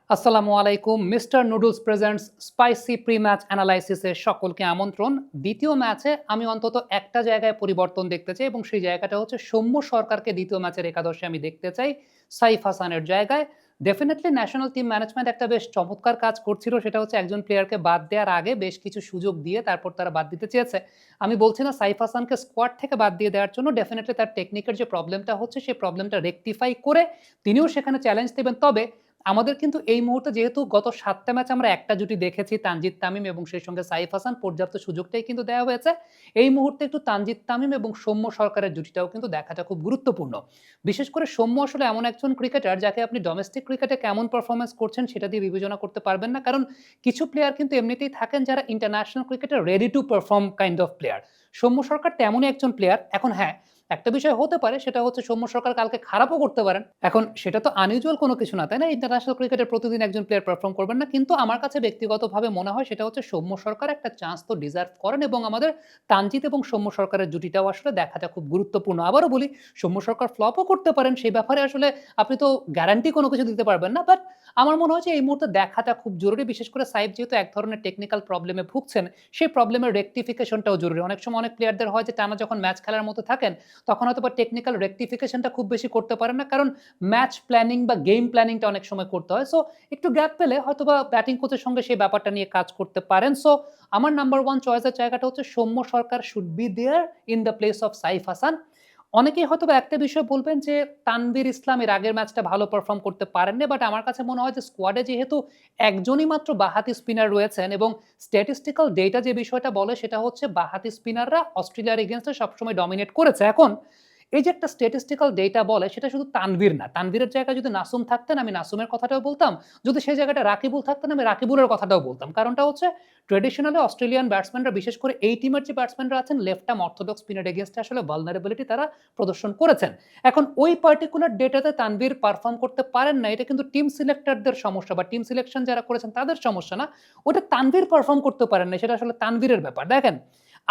আসসালামু আলাইকুম। Mister noodles presents spicy pre match অ্যানালাইসিসে সকলকে আমন্ত্রণ। দ্বিতীয় ম্যাচে আমি অন্তত একটা জায়গায় পরিবর্তন দেখতে চাই এবং সেই জায়গাটা হচ্ছে সৌম্য সরকারকে দ্বিতীয় ম্যাচের একাদশে আমি দেখতে চাই সাইফ হাসানের জায়গায়। ডেফিনিটলি ন্যাশনাল টিম ম্যানেজমেন্ট একটা বেশ চমৎকার কাজ করছিল, সেটা হচ্ছে একজন প্লেয়ারকে বাদ দেওয়ার আগে বেশ কিছু সুযোগ দিয়ে তারপর তারা বাদ দিতে চেয়েছে। আমি বলছি না সাইফ হাসানকে স্কোয়াড থেকে বাদ দিয়ে দেওয়ার জন্য, ডেফিনিটলি তার টেকনিকের যে প্রবলেমটা হচ্ছে সেই প্রবলেমটা রেকটিফাই করে তিনিও সেখানে চ্যালেঞ্জ দেবেন। তবে আমাদের কিন্তু এই মুহূর্তে যেহেতু গত ৭ টা ম্যাচ আমরা একটা জুটি দেখেছি তানজিদ তামিম এবং সেই সঙ্গে সাইফ হাসান, পর্যাপ্ত সুযোগটাই কিন্তু দেওয়া হয়েছে। এই মুহূর্তে একটু তানজিদ তামিম এবং সৌম্য সরকারের জুটিটাও কিন্তু দেখাটা খুব গুরুত্বপূর্ণ। বিশেষ করে সৌম্য আসলে এমন একজন ক্রিকেটার যাকে আপনি ডোমেস্টিক ক্রিকেটে কেমন পারফরম্যান্স করছেন সেটা দিয়ে বিবেচনা করতে পারবেন না। কারণ কিছু প্লেয়ার কিন্তু এমনিতেই থাকেন যারা ইন্টারন্যাশনাল ক্রিকেটে ready to perform kind of player. Soumya Sarkar তেমনই একজন প্লেয়ার। এখন হ্যাঁ, একটা বিষয় হতে পারে, সেটা হচ্ছে সৌম্য সরকার কালকে খারাপও করতে পারেন। এখন সেটা তো আনইউজুয়াল কোনো কিছু না, তাই না? ইন্টারন্যাশনাল ক্রিকেটে প্রতিদিন একজন প্লেয়ার পারফর্ম করবেন না। কিন্তু আমার কাছে ব্যক্তিগতভাবে মনে হয় সেটা হচ্ছে সৌম্য সরকার একটা চান্স তো ডিজার্ভ করেন এবং আমাদের তানজিদ এবং সৌম্য সরকারের জুটিটাও আসলে দেখাটা খুব গুরুত্বপূর্ণ। আবারও বলি, সৌম্য সরকার ফ্লপও করতে পারেন, সেই ব্যাপারে আসলে আপনি তো গ্যারান্টি কোনো কিছু দিতে পারবেন না। বাট আমার মনে হয় যে এই মুহূর্তে দেখাটা খুব জরুরি। বিশেষ করে সাইফ যেহেতু এক ধরনের টেকনিক্যাল প্রবলেমে ভুগছেন, সেই প্রবলেমের রেকটিফিকেশনটাও জরুরি। অনেক সময় অনেক প্লেয়ারদের হয় যে টানা যখন ম্যাচ খেলার মতো থাকেন তখন হয়তোবা টেকনিক্যাল রেকটিফিকেশনটা খুব বেশি করতে পারেন না। কারণ ম্যাচ প্ল্যানিং বা গেম প্ল্যানিংটা অনেক সময় করতে হয়। সো একটু গ্যাপ পেলে হয়তোবা ব্যাটিং কোচের সঙ্গে সেই ব্যাপারটা নিয়ে কাজ করতে পারেন। সো আমার নাম্বার 1 চয়েসের জায়গাটা হচ্ছে Soumya Sarkar should be there in the place of Saif Hasan. অনেকেই হয়তোবা একটা বিষয় বলবেন যে তানভীর ইসলাম এর আগের ম্যাচটা ভালো পারফর্ম করতে পারেননি। বাট আমার কাছে মনে হয় যে স্কোয়াডে যেহেতু একজনই মাত্র বাঁহাতি স্পিনার রয়েছেন এবং স্ট্যাটিস্টিক্যাল ডেটা যে বিষয়টা বলে সেটা হচ্ছে বাঁহাতি স্পিনাররা অস্ট্রেলিয়ার এগেইনস্টে সবসময় ডমিনেট করেছে। এখন এই যে একটা স্ট্যাটিস্টিক্যাল ডেটা বলে সেটা শুধু তানভীর না। তানভীরের জায়গায় যদি নাসুম থাকতেন আমি নাসুমের কথাটাও বলতাম। যদি সেই জায়গাটায় রাকিবুল থাকতেন আমি রাকিবুলের কথাটাও বলতাম। কারণটা হচ্ছে ট্র্যাডিশনালি অস্ট্রেলিয়ান ব্যাটসম্যানরা, বিশেষ করে এই টিমের যে ব্যাটসম্যানরা আছেন লেফট আর্ম অর্থোডক্স স্পিনের এগেইনস্টে আসলে ভালনারেবিলিটি তারা প্রদর্শন করেছেন। এখন ওই পার্টিকুলার ডেটাতে তানভীর পারফর্ম করতে পারেন না, এটা কিন্তু টিম সিলেক্টরদের সমস্যা বা টিম সিলেকশন যারা করেছেন তাদের সমস্যা না। ওটা তানভীর পারফর্ম করতে পারেন না, সেটা আসলে তানভীরের ব্যাপার। দেখেন,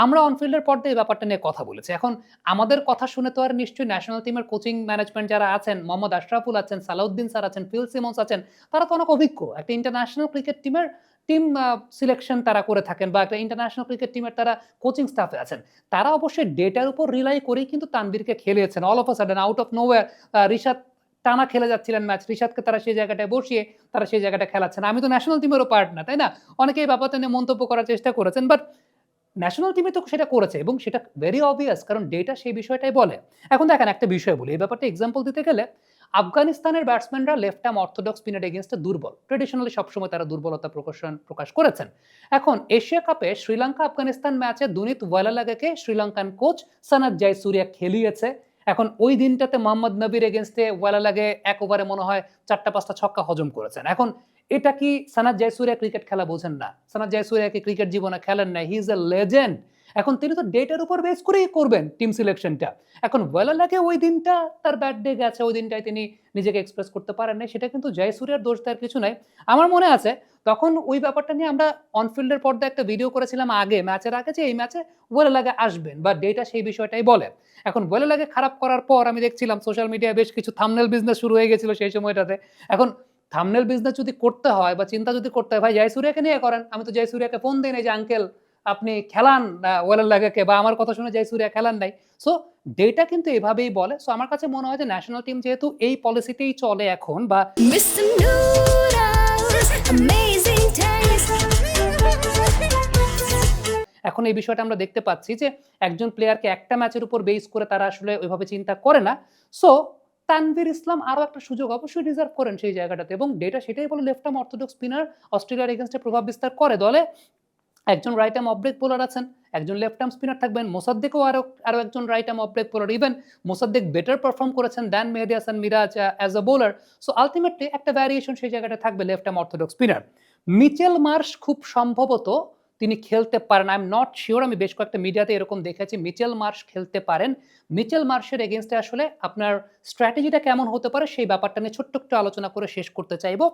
আমরা অনফিল্ডের পর্দায় এই ব্যাপারটা নিয়ে কথা বলেছি। এখন আমাদের কথা শুনে তো আর নিশ্চয়ই ন্যাশনাল টিমের কোচিং ম্যানেজমেন্ট যারা আছেন, মোহাম্মদ আশরাফুল আছেন, সালাউদ্দিন স্যার আছেন, ফিল সিমন্স আছেন, তারা তো অনেক অভিজ্ঞ। একটা ইন্টারন্যাশনাল ক্রিকেট টিমের টিম সিলেকশন তারা করে থাকেন বা একটা ইন্টারন্যাশনাল ক্রিকেট টিমের তারা কোচিং স্টাফে আছেন। তারা অবশ্যই ডেটার উপর রিলাই করেই কিন্তু তানভীরকে খেলিয়েছেন। All of a sudden out of nowhere Rishad টানা খেলে যাচ্ছিলেন ম্যাচ। রিশাদকে তারা সেই জায়গাটায় বসিয়ে তারা সেই জায়গাটা খেলাচ্ছেন। আমি তো ন্যাশনাল টিমেরও পার্ট না, তাই না? অনেকে এই ব্যাপারটা নিয়ে মন্তব্য করার চেষ্টা করেছেন। বাট ন্যাশনাল টিমে তো সেটা করেছে এবং সেটা ভেরি অবভিয়াস, কারণ ডেটা সেই বিষয়টাই বলে। এখন দেখেন, একটা বিষয় বলি, এই ব্যাপারটা এক্সাম্পল দিতে গেলে আফগানিস্তানের ব্যাটসম্যানরা লেফট আর্ম অর্থোডক্স স্পিনের এগেইনস্টে দুর্বল। ট্র্যাডিশনালি সবসময় তারা দুর্বলতা প্রকাশ করেছেন। এখন এশিয়া কাপে শ্রীলঙ্কা আফগানিস্তান ম্যাচে দুনিত ওয়ালালাগাকে শ্রীলঙ্কান কোচ সানাত জয়সুরিয়া খেলিয়েছে। এখন ওই দিনটাতে মোহাম্মদ নবীর এগেইনস্টে ওয়ালালাগে এক ওভারে মনে হয় ৪টা ৫টা ছক্কা হজম করেছেন। এখন এটা কি সানাত জয়সুরিয়া ক্রিকেট খেলা বোঝেন না? সানাত জয়সুরিয়া কি ক্রিকেট জীবনে খেলেন নাই? He is a legend. এখন তিনি তো ডেটার উপর বেস করেই করবেন টিম সিলেকশনটা। এখন ওয়ালালাগে ওই দিনটা তার ব্যাড ডে গেছে, ওই দিনটায় তিনি নিজেকে এক্সপ্রেস করতে পারেন নাই। সেটা কিন্তু জয়সুরিয়ার দোষ দেওয়ার কিছু নাই। আমার মনে আছে তখন ওই ব্যাপারটা নিয়ে আমরা অনফিল্ডের পর্দায় একটা ভিডিও করেছিলাম আগে, ম্যাচের আগে, যে এই ম্যাচে ওয়ালালাগে আসবেন বা ডেটা সেই বিষয়টাই বলে। এখন ওয়ালালাগে খারাপ করার পর আমি দেখছিলাম সোশ্যাল মিডিয়ায় বেশ কিছু থাম্বনেল বিজনেস শুরু হয়ে গেছিল সেই সময়টাতে। এখন থাম্বনেল বিজনেস যদি করতে হয় বা চিন্তা যদি করতে হয়, ভাই জয়সুরিয়াকে নিয়ে করেন। আমি তো জয়সুরিয়াকে ফোন দেই নাই যে আঙ্কেল আপনি খেলান ওয়ালালাগাকে, বা আমার কথা শুনে জয়সুরিয়া খেলান নাই। সো ডেটা কিন্তু এভাবেই বলে। সো আমার কাছে মনে হয় যে ন্যাশনাল টিম যেহেতু এই পলিসিতেই চলে এখন, বা Mr. Noodles, amazing taste. এখন এই বিষয়টা আমরা দেখতে পাচ্ছি যে একজন প্লেয়ারকে একটা ম্যাচের উপর বেস করে তারা আসলে ওইভাবে চিন্তা করে না। সো তানভীর ইসলাম আরো একটা সুযোগ অবশ্যই ডিজার্ভ করেন সেই জায়গাটাতে এবং ডেটা সেটাই বলে লেফট আর্ম অর্থোডক্স স্পিনার অস্ট্রেলিয়ার এগেইনস্টে প্রভাব বিস্তার করে। দলে একজন right arm off break bowler আছেন, একজন লেফট আর্ম স্পিনার থাকবেন, মোসাদ্দেকও আরো একজন right arm off break bowler. Even Mosaddek better perform করেছেন than Mehedi Hasan Miraz as a bowler. So ultimately একটা ভ্যারিয়েশন সেই জায়গাটা থাকবে left arm orthodox spinner. Mitchell Marsh খুব সম্ভবত তিনি খেলতে পারেন। আই এম নট শিওর, আমি বেশ কয়েকটা মিডিয়াতে এরকম দেখেছি মিচেল মার্শ খেলতে পারেন। মিচেল মার্শের এগেইনস্টে আসলে আপনার স্ট্র্যাটেজিটা কেমন হতে পারে সেই ব্যাপারটা নিয়ে ছোট্ট একটু আলোচনা করে শেষ করতে চাইবো।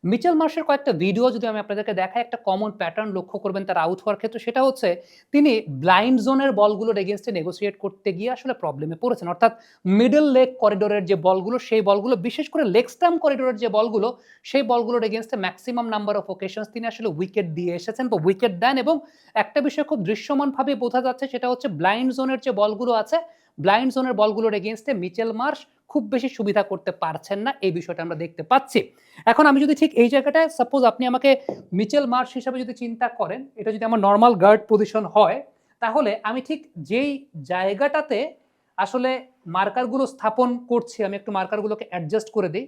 মিচেল মার্শের কয়েকটা ভিডিও যদি আমি আপনাদেরকে দেখাই, একটা কমন প্যাটার্ন লক্ষ্য করবেন তার আউট হওয়ার ক্ষেত্রে, সেটা হচ্ছে তিনি ব্লাইন্ড জোনের বলগুলোর এগেইনস্টে নেগোসিয়েট করতে গিয়ে আসলে প্রবলেমে পড়েছেন। অর্থাৎ মিডল লেগ করিডোরের যে বলগুলো, সেই বলগুলো বিশেষ করে লেগ স্টাম্প করিডোরের যে বলগুলো, সেই বলগুলোর এগেইনস্টে ম্যাক্সিমাম নাম্বার অফ ওকেশনস তিনি আসলে উইকেট দিয়ে এসেছেন বা উইকেট দেন। এবং একটা বিষয় খুব দৃশ্যমানভাবে বোঝা যাচ্ছে, সেটা হচ্ছে ব্লাইন্ড জোনের যে বলগুলো আছে, ব্লাইন্ড জোনের বলগুলোর এগেইনস্টে মিচেল মার্শ খুব বেশি সুবিধা করতে পারছেন না, এই বিষয়টা আমরা দেখতে পাচ্ছি। এখন আমি যদি ঠিক এই জায়গাটায় সাপোজ আপনি আমাকে মিচেল মার্শ হিসাবে যদি চিন্তা করেন, এটা যদি আমার নর্মাল গার্ড পজিশন হয়, তাহলে আমি ঠিক যেই জায়গাটাতে আসলে মার্কারগুলো স্থাপন করছি, আমি একটু মার্কারগুলোকে অ্যাডজাস্ট করে দিই।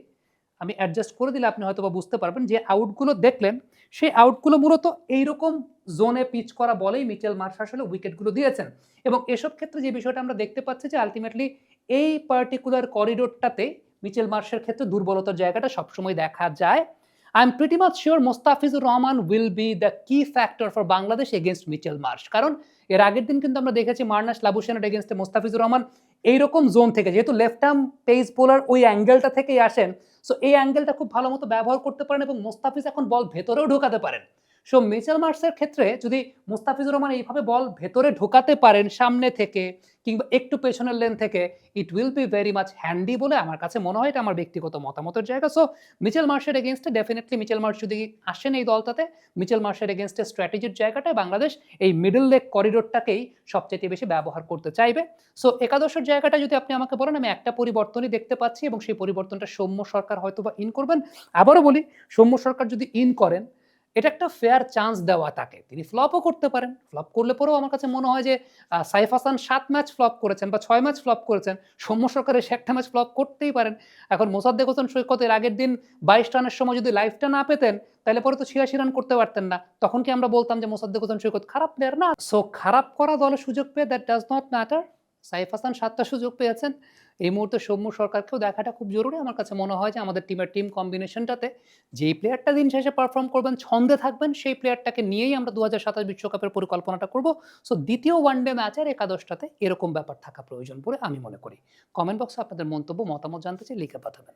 আমি অ্যাডজাস্ট করে দিলে আপনি হয়তো বা বুঝতে পারবেন যে আউটগুলো দেখলেন, সেই আউটগুলো মূলত এইরকম জোনে পিচ করা বলেই মিচেল মার্শ আসলে উইকেটগুলো দিয়েছেন। এবং এসব ক্ষেত্রে যে বিষয়টা আমরা দেখতে পাচ্ছি যে আলটিমেটলি এই পার্টিকুলার করিডোরটাতে মিচেল মার্শের ক্ষেত্রে দুর্বলতার জায়গাটা সবসময় দেখা যায়। I am pretty much sure Mustafizur Rahman will be the key factor for Bangladesh against Mitchell Marsh. কারণ এর আগের দিন কিন্তু আমরা দেখেছি মার্নাস লাবুশেনের এগেনস্টে মোস্তাফিজুর রহমান এইরকম জোন থেকে, যেহেতু লেফট আর্ম পেস বোলার ওই অ্যাঙ্গেলটা থেকেই আসেন, সো এই অ্যাঙ্গেলটা খুব ভালো মতো ব্যবহার করতে পারেন এবং মোস্তাফিজ এখন বল ভেতরেও ঢোকাতে পারেন। সো মিচেল মার্শের ক্ষেত্রে যদি মোস্তাফিজুর রহমান এইভাবে বল ভেতরে ঢোকাতে পারেন সামনে থেকে কিংবা একটু পেছনের লেন থেকে, it will be very much handy বলে আমার কাছে মনে হয়। এটা আমার ব্যক্তিগত মতামতের জায়গা। সো মিচেল মার্শের এগেনস্টে ডেফিনেটলি মিচেল মার্শ যদি আসেন এই দলটাতে, মিচেল মার্শের এগেনস্টে স্ট্র্যাটেজির জায়গাটায় বাংলাদেশ এই মিডল লেগ করিডোরটাকেই সবচেয়ে বেশি ব্যবহার করতে চাইবে। সো একাদশের জায়গাটা যদি আপনি আমাকে বলেন, আমি একটা পরিবর্তনই দেখতে পাচ্ছি এবং সেই পরিবর্তনটা সৌম্য সরকার হয়তো বা ইন করবেন। আবারও বলি, সৌম্য সরকার যদি ইন করেন, এটা একটা ফেয়ার চান্স দেওয়া তাকে, তিনি ফ্লপও করতে পারেন। ফ্লপ করলে পরেও আমার কাছে মনে হয় যে সাইফ হাসান ৭ ম্যাচ ফ্লপ করেছেন বা ৬ ম্যাচ ফ্লপ করেছেন, সৌম্য সরকার এসে একটা ম্যাচ ফ্লপ করতেই পারেন। এখন মোসাদ্দেক হোসেন সৈকত এর আগের দিন ২২ রানের সময় যদি লাইফটা না পেতেন, তাহলে পরে তো ৮৬ রান করতে পারতেন না। তখন কি আমরা বলতাম যে মোসাদ্দেক হোসেন সৈকত খারাপ প্লেয়ার? না। সো খারাপ করা দলে সুযোগ পেয়ে that does not matter. Saif Hasan ৭টা সুযোগ পেয়েছেন। এই মুহূর্তে সৌম্য সরকারকেও দেখাটা খুব জরুরি। আমার কাছে মনে হয় যে আমাদের টিমের টিম কম্বিনেশনটাতে যেই প্লেয়ারটা দিন শেষে পারফর্ম করবেন, ছন্দে থাকবেন, সেই প্লেয়ারটাকে নিয়েই আমরা ২০২৭ বিশ্বকাপের পরিকল্পনাটা করব। সো দ্বিতীয় ওয়ানডে ম্যাচের একাদশটাতে এরকম ব্যাপার থাকা প্রয়োজন বলে আমি মনে করি। কমেন্ট বক্সে আপনাদের মন্তব্য, মতামত জানতে চাই, লিখে পাঠাবেন।